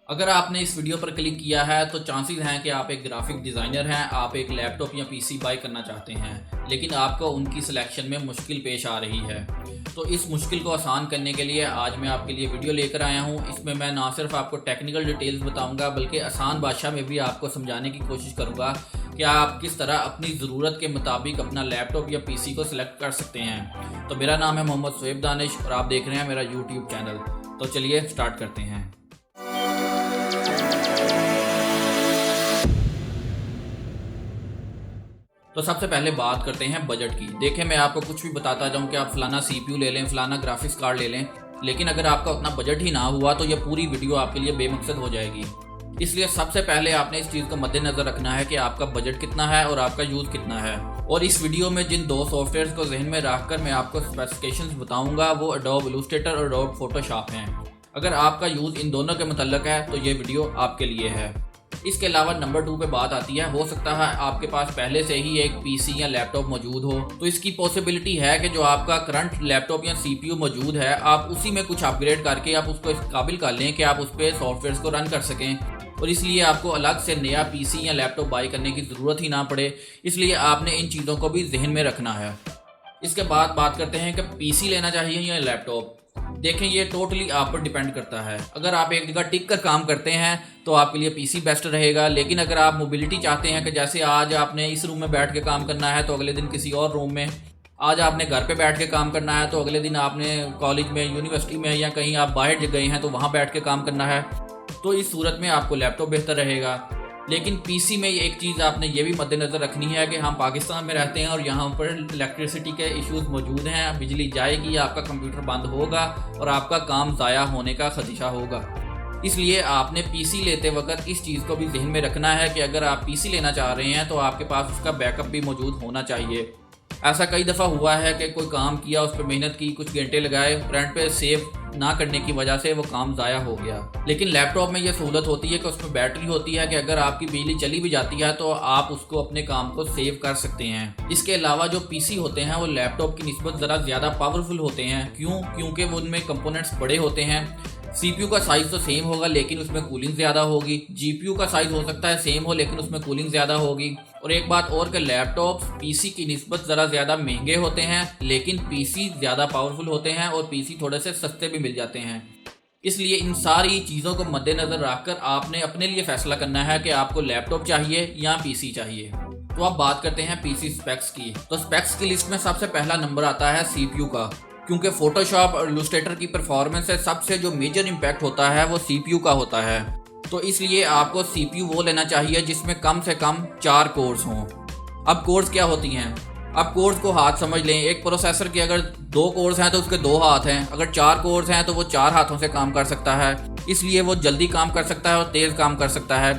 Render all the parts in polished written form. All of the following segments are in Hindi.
अगर आपने इस वीडियो पर क्लिक किया है तो चांसेस हैं कि आप एक ग्राफिक डिज़ाइनर हैं, आप एक लैपटॉप या पीसी बाय करना चाहते हैं, लेकिन आपको उनकी सिलेक्शन में मुश्किल पेश आ रही है। तो इस मुश्किल को आसान करने के लिए आज मैं आपके लिए वीडियो लेकर आया हूं। इसमें मैं ना सिर्फ आपको टेक्निकल डिटेल्स बताऊंगा बल्कि आसान भाषा में भी आपको समझाने की कोशिश करूंगा कि आप किस तरह अपनी ज़रूरत के मुताबिक अपना लैपटॉप या पीसी को सिलेक्ट कर सकते हैं। तो मेरा नाम है मोहम्मद शुएब दानिश और आप देख रहे हैं मेरा यूट्यूब चैनल। तो चलिए स्टार्ट करते हैं। तो सबसे पहले बात करते हैं बजट की। देखें, मैं आपको कुछ भी बताता जाऊं कि आप फलाना सीपीयू ले लें, फलाना ग्राफिक्स कार्ड ले लें, लेकिन अगर आपका उतना बजट ही ना हुआ तो यह पूरी वीडियो आपके लिए बेमकसद हो जाएगी। इसलिए सबसे पहले आपने इस चीज़ को मद्देनज़र रखना है कि आपका बजट कितना है और आपका यूज़ कितना है। और इस वीडियो में जिन दो सॉफ्टवेयर्स को जहन में रखकर मैं आपको स्पेसिफिकेशंस बताऊंगा वो एडोब इलस्ट्रेटर और एडोब फोटोशॉप हैं। अगर आपका यूज़ इन दोनों के मुतल्लक है तो ये वीडियो आपके लिए है। इसके अलावा नंबर 2 पे बात आती है, हो सकता है आपके पास पहले से ही एक पीसी या लैपटॉप मौजूद हो, तो इसकी पॉसिबिलिटी है कि जो आपका करंट लैपटॉप या सीपीयू मौजूद है आप उसी में कुछ अपग्रेड करके आप उसको इस काबिल कर लें कि आप उस पर सॉफ्टवेयर को रन कर सकें और इसलिए आपको अलग से नया पीसी या लैपटॉप बाय करने की ज़रूरत ही ना पड़े। इसलिए आपने इन चीज़ों को भी जहन में रखना है। इसके बाद बात करते हैं कि पीसी लेना चाहिए या लैपटॉप। देखें, ये टोटली आप पर डिपेंड करता है। अगर आप एक जगह टिक कर काम करते हैं तो आपके लिए पीसी बेस्ट रहेगा, लेकिन अगर आप मोबिलिटी चाहते हैं कि जैसे आज आपने इस रूम में बैठ के काम करना है तो अगले दिन किसी और रूम में, आज आपने घर पे बैठ के काम करना है तो अगले दिन आपने कॉलेज में, यूनिवर्सिटी में या कहीं आप बाहर गए हैं तो वहाँ बैठ के काम करना है, तो इस सूरत में आपको लैपटॉप बेहतर रहेगा। लेकिन पीसी में एक चीज़ आपने ये भी मद्देनज़र रखनी है कि हम पाकिस्तान में रहते हैं और यहाँ पर इलेक्ट्रिसिटी के इश्यूज मौजूद हैं। बिजली जाएगी, आपका कंप्यूटर बंद होगा और आपका काम ज़ाया होने का खदशा होगा। इसलिए आपने पीसी लेते वक्त इस चीज़ को भी जहन में रखना है कि अगर आप पीसी लेना चाह रहे हैं तो आपके पास उसका बैकअप भी मौजूद होना चाहिए। ऐसा कई दफ़ा हुआ है कि कोई काम किया, उस पर मेहनत की, कुछ घंटे लगाए, फ्रंट पे सेव ना करने की वजह से वो काम ज़ाया हो गया। लेकिन लैपटॉप में ये सहूलत होती है कि उसमें बैटरी होती है कि अगर आपकी बिजली चली भी जाती है तो आप उसको अपने काम को सेव कर सकते हैं। इसके अलावा जो पीसी होते हैं वो लैपटॉप की निस्बत ज़रा ज़्यादा पावरफुल होते हैं। क्योंकि वो उनमें कंपोनेंट्स बड़े होते हैं। सीपीयू का साइज़ तो सेम होगा लेकिन उसमें कूलिंग ज़्यादा होगी। जीपीयू का साइज़ हो सकता है सेम हो लेकिन उसमें कूलिंग ज़्यादा होगी। और एक बात और कि लैपटॉप पीसी की निस्बत ज़रा ज़्यादा महंगे होते हैं लेकिन पीसी ज़्यादा पावरफुल होते हैं और पीसी थोड़े से सस्ते भी मिल जाते हैं। इसलिए इन सारी चीज़ों को मद्देनज़र रखकर आपने अपने लिए फ़ैसला करना है कि आपको लैपटॉप चाहिए या पीसी चाहिए। तो अब बात करते हैं पीसी स्पेक्स की। तो स्पेक्स की लिस्ट में सबसे पहला नंबर आता है सीपीयू का, क्योंकि फोटोशॉप और इलस्ट्रेटर की परफॉर्मेंस से सबसे जो मेजर इम्पैक्ट होता है वो सीपीयू का होता है। तो इसलिए आपको सीपीयू वो लेना चाहिए जिसमें कम से कम 4 कोर्स हों। अब कोर्स क्या होती हैं? अब कोर्स को हाथ समझ लें। एक प्रोसेसर के अगर 2 कोर्स हैं तो उसके 2 हाथ हैं, अगर 4 कोर्स हैं तो वो 4 हाथों से काम कर सकता है। इसलिए वो जल्दी काम कर सकता है और तेज़ काम कर सकता है।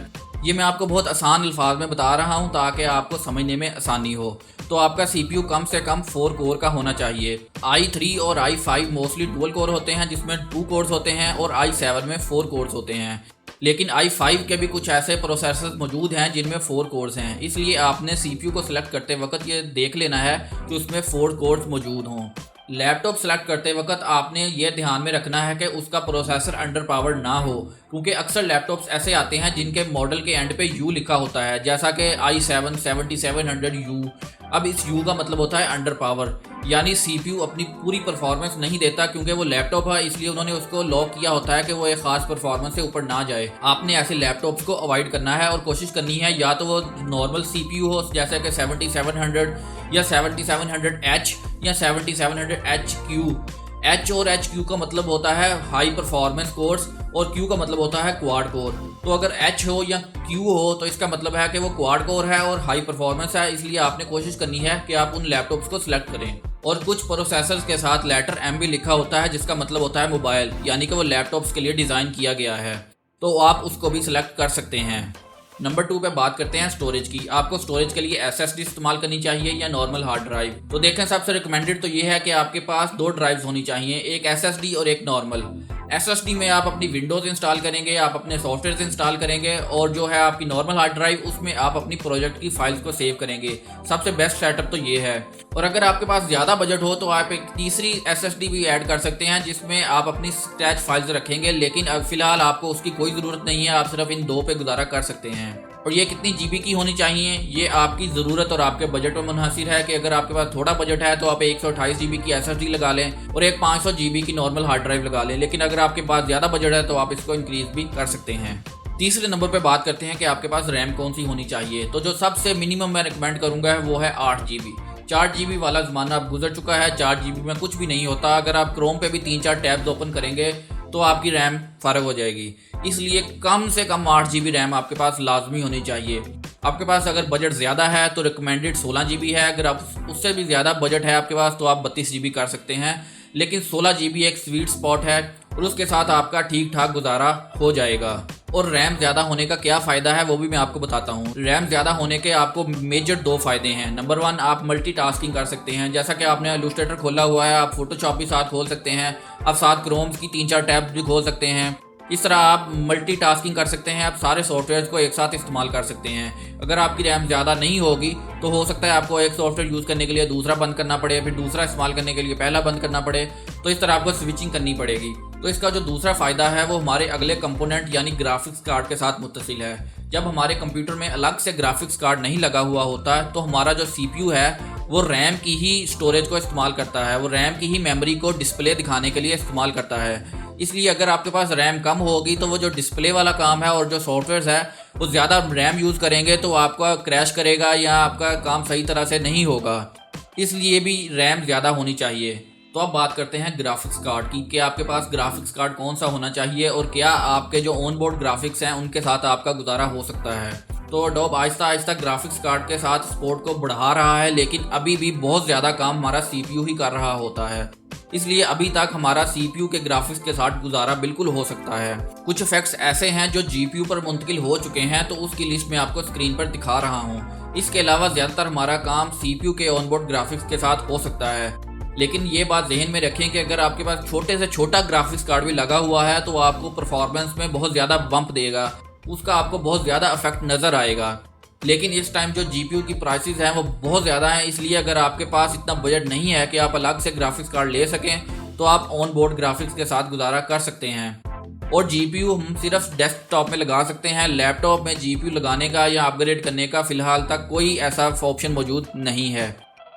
ये मैं आपको बहुत आसान अल्फाज में बता रहा हूँ ताकि आपको समझने में आसानी हो। तो आपका सीपीयू कम से कम 4 कोर का होना चाहिए। i3 और i5 मोस्टली डुअल कोर होते हैं जिसमें 2 कोर्स होते हैं और i7 में 4 कोर्स होते हैं। लेकिन i5 के भी कुछ ऐसे प्रोसेसर्स मौजूद हैं जिनमें 4 कोर्स हैं। इसलिए आपने सीपीयू को सिलेक्ट करते वक्त ये देख लेना है कि उसमें 4 कोर्स मौजूद हों। लैपटॉप सेलेक्ट करते वक्त आपने ये ध्यान में रखना है कि उसका प्रोसेसर अंडर पावर ना हो, क्योंकि अक्सर लैपटॉप्स ऐसे आते हैं जिनके मॉडल के एंड पे यू लिखा होता है, जैसा कि i7 7700U। अब इस यू का मतलब होता है अंडर पावर, यानी सीपीयू अपनी पूरी परफॉर्मेंस नहीं देता। क्योंकि वो लैपटॉप है इसलिए उन्होंने उसको लॉक किया होता है कि वो एक खास परफॉर्मेंस से ऊपर ना जाए। आपने ऐसे लैपटॉप्स को अवॉइड करना है और कोशिश करनी है या तो वो नॉर्मल सीपीयू हो जैसे कि 7700 या 7700H या 7700HQ। H और HQ का मतलब होता है हाई परफॉर्मेंस कोर्स और Q का मतलब होता है क्वाड कोर। तो अगर H हो या Q हो तो इसका मतलब है कि वो क्वाड कोर है और हाई परफॉर्मेंस है। इसलिए आपने कोशिश करनी है कि आप उन लैपटॉप्स को सिलेक्ट करें। और कुछ प्रोसेसर्स के साथ लेटर M भी लिखा होता है जिसका मतलब होता है मोबाइल, यानी कि वो लैपटॉप्स के लिए डिज़ाइन किया गया है, तो आप उसको भी सिलेक्ट कर सकते हैं। नंबर 2 पे बात करते हैं स्टोरेज की। आपको स्टोरेज के लिए SSD इस्तेमाल करनी चाहिए या नॉर्मल हार्ड ड्राइव। तो देखें, सबसे रिकमेंडेड तो ये है कि आपके पास 2 ड्राइव्स होनी चाहिए, एक SSD और एक नॉर्मल। SSD में आप अपनी विंडोज़ इंस्टॉल करेंगे, आप अपने सॉफ्टवेयर इंस्टॉल करेंगे और जो है आपकी नॉर्मल हार्ड ड्राइव उसमें आप अपनी प्रोजेक्ट की फाइल्स को सेव करेंगे। सबसे बेस्ट सेटअप तो ये है। और अगर आपके पास ज़्यादा बजट हो तो आप एक तीसरी SSD भी ऐड कर सकते हैं जिसमें आप अपनी स्क्रैच फाइल्स रखेंगे, लेकिन अब फिलहाल आपको उसकी कोई ज़रूरत नहीं है, आप सिर्फ इन दो पे गुजारा कर सकते हैं। और ये कितनी GB की होनी चाहिए ये आपकी ज़रूरत और आपके बजट पर मुनहसिर है कि अगर आपके पास थोड़ा बजट है तो आप 128 GB की SSD लगा लें और एक 500 GB की नॉर्मल हार्ड ड्राइव लगा लें, लेकिन अगर आपके पास ज़्यादा बजट है तो आप इसको इंक्रीज भी कर सकते हैं। तीसरे नंबर पे बात करते हैं कि आपके पास रैम कौन सी होनी चाहिए। तो जो सबसे मिनिमम मैं रिकमेंड करूँगा वो है 8 GB। 4 GB वाला ज़माना अब गुजर चुका है। 4 GB में कुछ भी नहीं होता। अगर आप क्रोम पे भी 3-4 टैब्स ओपन करेंगे तो आपकी रैम फ़र्क हो जाएगी। इसलिए कम से कम 8 GB रैम आपके पास लाजमी होनी चाहिए। आपके पास अगर बजट ज़्यादा है तो रिकमेंडेड 16 GB है। अगर आप उससे भी ज़्यादा बजट है आपके पास तो आप 32 GB कर सकते हैं, लेकिन 16 GB एक स्वीट स्पॉट है और उसके साथ आपका ठीक ठाक गुजारा हो जाएगा। और रैम ज़्यादा होने का क्या फ़ायदा है वो भी मैं आपको बताता हूँ। रैम ज़्यादा होने के आपको मेजर 2 फ़ायदे हैं। नंबर 1, आप मल्टीटास्किंग कर सकते हैं। जैसा कि आपने इलस्ट्रेटर खोला हुआ है, आप फोटोशॉप भी साथ खोल सकते हैं, आप साथ क्रोम की 3-4 टैब भी खोल सकते हैं। इस तरह आप मल्टीटास्किंग कर सकते हैं, आप सारे सॉफ्टवेयर को एक साथ इस्तेमाल कर सकते हैं। अगर आपकी रैम ज़्यादा नहीं होगी तो हो सकता है आपको एक सॉफ्टवेयर यूज़ करने के लिए दूसरा बंद करना पड़े, फिर दूसरा इस्तेमाल करने के लिए पहला बंद करना पड़े, तो इस तरह आपको स्विचिंग करनी पड़ेगी। तो इसका जो दूसरा फ़ायदा है वो हमारे अगले कंपोनेंट यानी ग्राफिक्स कार्ड के साथ मुत्तसिल है। जब हमारे कंप्यूटर में अलग से ग्राफिक्स कार्ड नहीं लगा हुआ होता है तो हमारा जो CPU है वो रैम की ही स्टोरेज को इस्तेमाल करता है, वो रैम की ही मेमोरी को डिस्प्ले दिखाने के लिए इस्तेमाल करता है। इसलिए अगर आपके पास रैम कम होगी तो वो जो डिस्प्ले वाला काम है और जो सॉफ्टवेयर है वो ज़्यादा रैम यूज़ करेंगे तो आपका क्रैश करेगा या आपका काम सही तरह से नहीं होगा। इसलिए भी रैम ज़्यादा होनी चाहिए। तो अब बात करते हैं ग्राफिक्स कार्ड की कि आपके पास ग्राफिक्स कार्ड कौन सा होना चाहिए और क्या आपके जो ऑन बोर्ड ग्राफिक्स हैं उनके साथ आपका गुजारा हो सकता है। तो adobe Aahista Aahista graphics card के साथ सपोर्ट को बढ़ा रहा है, लेकिन अभी भी बहुत ज़्यादा काम हमारा CPU ही कर रहा होता है। इसलिए अभी तक हमारा CPU के ग्राफिक्स के साथ गुजारा बिल्कुल हो सकता है। कुछ इफेक्ट्स ऐसे हैं जो GPU पर मुंतकिल हो चुके हैं, तो उसकी लिस्ट मैं आपको स्क्रीन पर दिखा रहा हूँ। इसके अलावा ज़्यादातर हमारा काम CPU के ऑनबोर्ड ग्राफिक्स के साथ हो सकता है, लेकिन ये बात जहन में रखें कि अगर आपके पास छोटे से छोटा ग्राफिक्स कार्ड भी लगा हुआ है तो आपको परफॉर्मेंस में बहुत ज़्यादा बम्प देगा, उसका आपको बहुत ज़्यादा इफेक्ट नज़र आएगा। लेकिन इस टाइम जो GPU की प्राइसेस हैं वो बहुत ज़्यादा हैं, इसलिए अगर आपके पास इतना बजट नहीं है कि आप अलग से ग्राफिक्स कार्ड ले सकें तो आप ऑन बोर्ड ग्राफिक्स के साथ गुजारा कर सकते हैं। और GPU हम सिर्फ डेस्कटॉप में लगा सकते हैं, लैपटॉप में GPU लगाने का या अपग्रेड करने का फ़िलहाल तक कोई ऐसा ऑप्शन मौजूद नहीं है।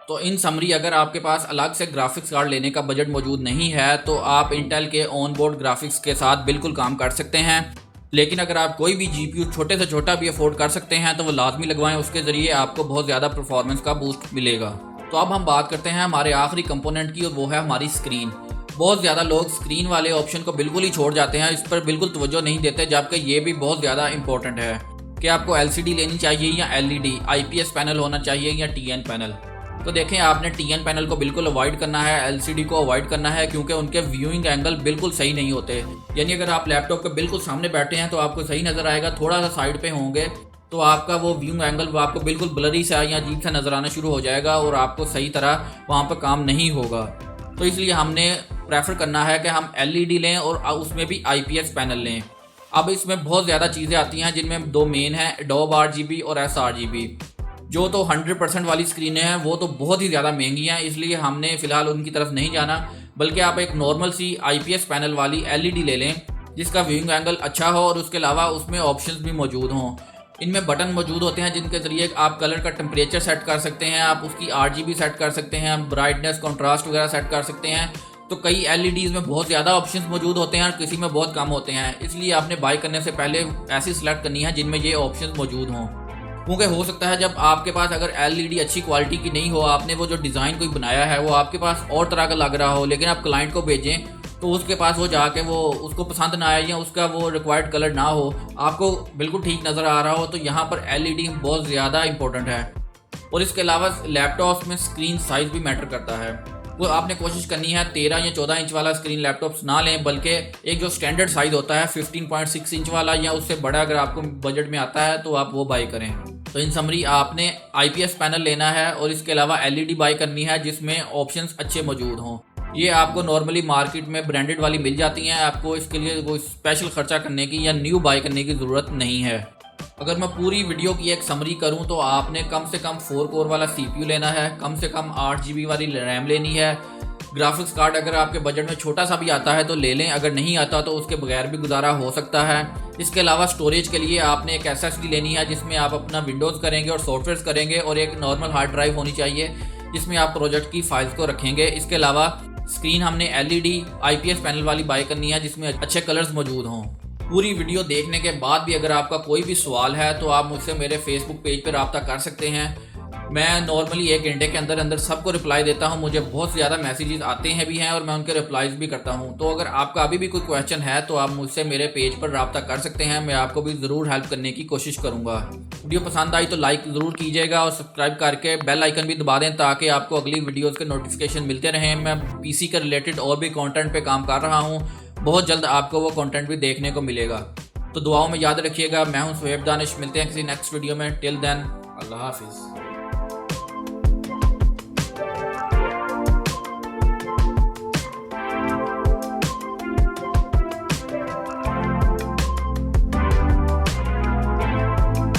तो इन समरी अगर आपके पास अलग से ग्राफिक्स कार्ड लेने का बजट मौजूद नहीं है तो आप इंटेल के ऑन बोर्ड ग्राफिक्स के साथ बिल्कुल काम कर सकते हैं। लेकिन अगर आप कोई भी GPU छोटे से छोटा भी अफोर्ड कर सकते हैं तो वो लाजमी लगवाएं, उसके ज़रिए आपको बहुत ज़्यादा परफॉर्मेंस का बूस्ट मिलेगा। तो अब हम बात करते हैं हमारे आखिरी कंपोनेंट की और वो है हमारी स्क्रीन। बहुत ज़्यादा लोग स्क्रीन वाले ऑप्शन को बिल्कुल ही छोड़ जाते हैं, इस पर बिल्कुल तवज्जो नहीं देते, जबकि ये भी बहुत ज़्यादा इंपॉर्टेंट है कि आपको LCD लेनी चाहिए या LED, IPS पैनल होना चाहिए या TN पैनल। तो देखें, आपने TN पैनल को बिल्कुल अवॉइड करना है, LCD को अवॉइड करना है, क्योंकि उनके व्यूइंग एंगल बिल्कुल सही नहीं होते। यानी अगर आप लैपटॉप के बिल्कुल सामने बैठे हैं तो आपको सही नज़र आएगा, थोड़ा सा साइड पे होंगे तो आपका वो व्यूइंग एंगल वो आपको बिल्कुल ब्लरी सा या अजीब सा नज़र आना शुरू हो जाएगा और आपको सही तरह वहाँ पर काम नहीं होगा। तो इसलिए हमने प्रेफर करना है कि हम LED लें और उसमें भी IPS पैनल लें। अब इसमें बहुत ज़्यादा चीज़ें आती हैं जिनमें दो मेन हैं, एडोब RGB और sRGB। जो तो 100% वाली स्क्रीनें हैं वो तो बहुत ही ज़्यादा महंगी हैं, इसलिए हमने फ़िलहाल उनकी तरफ नहीं जाना, बल्कि आप एक नॉर्मल सी IPS पैनल वाली LED ले लें जिसका व्यूइंग एंगल अच्छा हो और उसके अलावा उसमें ऑप्शंस भी मौजूद हों। इनमें बटन मौजूद होते हैं जिनके ज़रिए आप कलर का टेम्परेचर सेट कर सकते हैं, आप उसकी RGB सेट कर सकते हैं, ब्राइटनेस, कॉन्ट्रास्ट वगैरह सेट कर सकते हैं। तो कई LEDs में बहुत ज़्यादा ऑप्शंस मौजूद होते हैं और किसी में बहुत कम होते हैं, इसलिए आपने बाय करने से पहले ऐसी सिलेक्ट करनी है जिनमें ये ऑप्शंस मौजूद हों। क्योंकि हो सकता है जब आपके पास अगर LED अच्छी क्वालिटी की नहीं हो, आपने वो जो डिज़ाइन कोई बनाया है वो आपके पास और तरह का लग रहा हो, लेकिन आप क्लाइंट को भेजें तो उसके पास वो जाके वो उसको पसंद ना आए या उसका वो रिक्वायर्ड कलर ना हो, आपको बिल्कुल ठीक नज़र आ रहा हो, तो यहाँ पर LED बहुत ज़्यादा इंपॉर्टेंट है। और इसके अलावा लैपटॉप्स में स्क्रीन साइज़ भी मैटर करता है। वो आपने कोशिश करनी है 13 या 14 इंच वाला स्क्रीन लैपटॉप्स ना लें, बल्कि एक जो स्टैंडर्ड साइज़ होता है 15.6 इंच वाला या उससे बड़ा अगर आपको बजट में आता है तो आप वो बाई करें। तो इन समरी आपने IPS पैनल लेना है और इसके अलावा LED बाई करनी है जिसमें ऑप्शंस अच्छे मौजूद हों। ये आपको नॉर्मली मार्केट में ब्रांडेड वाली मिल जाती हैं, आपको इसके लिए कोई स्पेशल खर्चा करने की या न्यू बाय करने की ज़रूरत नहीं है। अगर मैं पूरी वीडियो की एक समरी करूं तो आपने कम से कम 4 कोर वाला CPU लेना है, कम से कम 8 GB वाली रैम लेनी है। ग्राफिक्स कार्ड अगर आपके बजट में छोटा सा भी आता है तो ले लें, अगर नहीं आता तो उसके बगैर भी गुजारा हो सकता है। इसके अलावा स्टोरेज के लिए आपने एक SSD लेनी है जिसमें आप अपना विंडोज़ करेंगे और सॉफ्टवेयर करेंगे, और एक नॉर्मल हार्ड ड्राइव होनी चाहिए जिसमें आप प्रोजेक्ट की फाइल्स को रखेंगे। इसके अलावा स्क्रीन हमने LED IPS पैनल वाली बाय करनी है जिसमें अच्छे कलर्स मौजूद हों। पूरी वीडियो देखने के बाद भी अगर आपका कोई भी सवाल है तो आप मुझसे मेरे फेसबुक पेज पर रब्ता कर सकते हैं। मैं नॉर्मली 1 घंटे के अंदर अंदर सबको रिप्लाई देता हूं। मुझे बहुत ज़्यादा मैसेजेस आते हैं भी हैं और मैं उनके रिप्लाईज भी करता हूं। तो अगर आपका अभी भी कोई क्वेश्चन है तो आप मुझसे मेरे पेज पर रब्ता कर सकते हैं, मैं आपको भी ज़रूर हेल्प करने की कोशिश करूंगा। वीडियो पसंद आई तो लाइक ज़रूर कीजिएगा और सब्सक्राइब करके बेल आइकन भी दबा दें ताकि आपको अगली वीडियोज़ के नोटिफिकेशन मिलते रहें। मैं PC के रिलेटेड और भी कॉन्टेंट पर काम कर रहा हूँ, बहुत जल्द आपको वो कॉन्टेंट भी देखने को मिलेगा। तो दुआओं में याद रखिएगा। मैं हूँ शुएब दानिश, मिलते हैं किसी नेक्स्ट वीडियो में। टिल देन अल्लाह हाफिज़।